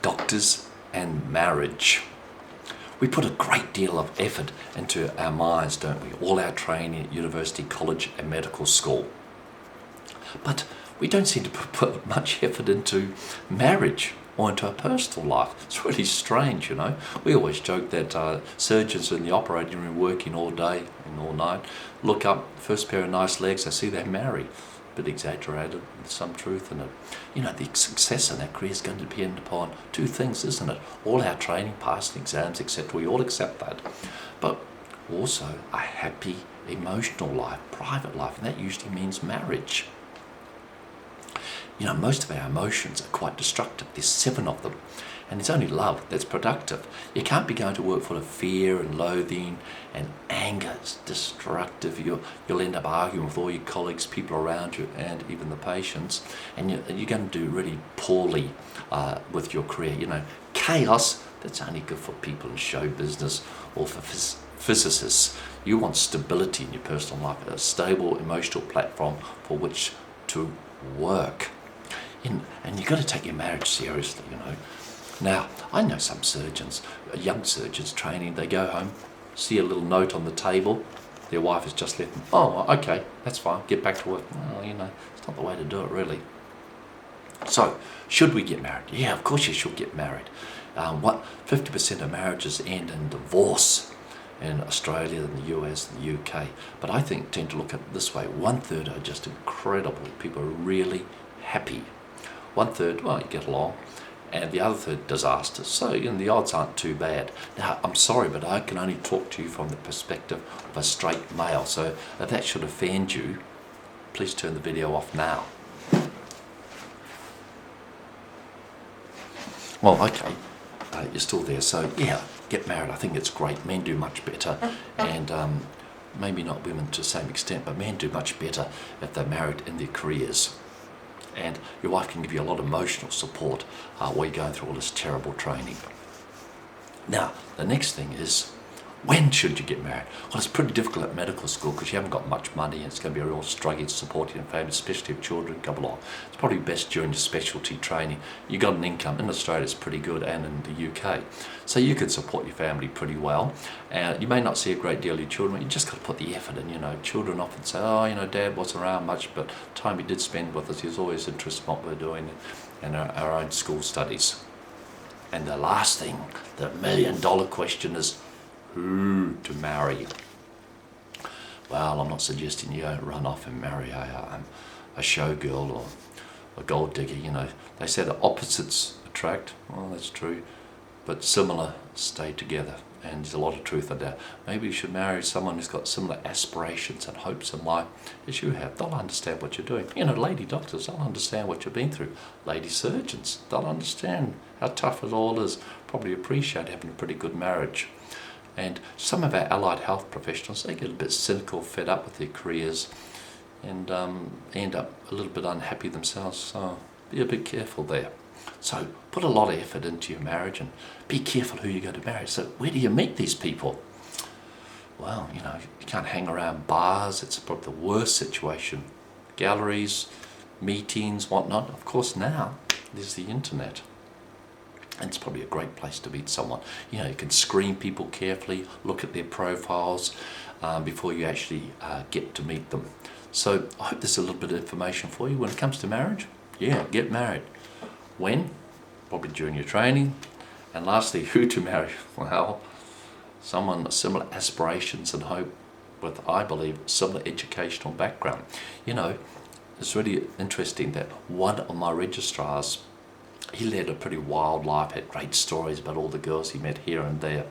doctors and marriage. We put a great deal of effort into our minds, don't we? All our training at university, college and medical school. But we don't seem to put much effort into marriage or into our personal life. It's really strange, you know. We always joke that surgeons in the operating room working all day and all night, look up, first pair of nice legs, they see they're married. Bit exaggerated, with some truth in it. You know, the success in our career is going to depend upon two things, isn't it? All our training, passing exams, etc. We all accept that. But also a happy emotional life, private life, and that usually means marriage. You know, most of our emotions are quite destructive. There's 7 of them. And it's only love that's productive. You can't be going to work full of fear and loathing and anger. It's destructive. You'll end up arguing with all your colleagues, people around you, and even the patients. And you're going to do really poorly with your career. You know, chaos, that's only good for people in show business or for physicists. You want stability in your personal life, a stable emotional platform for which to work. And you've got to take your marriage seriously, you know. Now, I know some surgeons, young surgeons training, they go home, see a little note on the table, their wife has just left them. Oh, okay, that's fine, get back to work. Well, you know, it's not the way to do it, really. So, should we get married? Yeah, of course you should get married. 50% of marriages end in divorce in Australia and the US and the UK. But I tend to look at it this way. 1/3 are just incredible. People are really happy. 1/3, well, you get along. And the other 1/3, disasters. So, you know, the odds aren't too bad. Now, I'm sorry, but I can only talk to you from the perspective of a straight male. So if that should offend you, please turn the video off now. Well, okay, you're still there. So, yeah, get married. I think it's great. Men do much better. And maybe not women to the same extent, but men do much better if they're married in their careers. And your wife can give you a lot of emotional support while you're going through all this terrible training. Now, the next thing is, when should you get married? Well, it's pretty difficult at medical school because you haven't got much money and it's going to be a real struggle to support your family, especially if children come along. It's probably best during your specialty training. You got an income. In Australia, it's pretty good, and in the UK. So you can support your family pretty well. You may not see a great deal of your children, but you just got to put the effort in, you know. Children often say, oh, you know, Dad wasn't around much, but time he did spend with us, he was always interested in what we're doing and our own school studies. And the last thing, the $1 million question is, who to marry? Well, I'm not suggesting you run off and marry a showgirl or a gold digger. You know, they say the opposites attract. Well, that's true, but similar stay together. And there's a lot of truth in that. Maybe you should marry someone who's got similar aspirations and hopes in life as you have. They'll understand what you're doing. You know, lady doctors, they'll understand what you've been through. Lady surgeons, they'll understand how tough it all is. Probably appreciate having a pretty good marriage. And some of our allied health professionals, they get a bit cynical, fed up with their careers, and end up a little bit unhappy themselves. So be a bit careful there. So put a lot of effort into your marriage and be careful who you go to marry. So where do you meet these people? Well, you know, you can't hang around bars. It's probably the worst situation. Galleries, meetings, whatnot. Of course, now there's the internet. And it's probably a great place to meet someone. You know, you can screen people carefully, look at their profiles before you actually get to meet them. So I hope there's a little bit of information for you when it comes to marriage. Yeah, get married. When? Probably during your training. And lastly, who to marry? Well, someone with similar aspirations and hope with, I believe, similar educational background. You know, it's really interesting that one of my registrars, he led a pretty wild life, had great stories about all the girls he met here and there.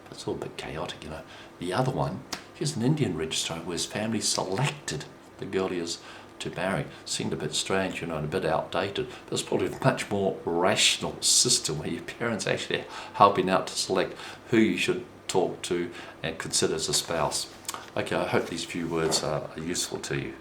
But it's all a bit chaotic, you know. The other one, he was an Indian registrar where his family selected the girl he was to marry. Seemed a bit strange, you know, and a bit outdated. But it's probably a much more rational system where your parents actually helping out to select who you should talk to and consider as a spouse. Okay, I hope these few words are useful to you.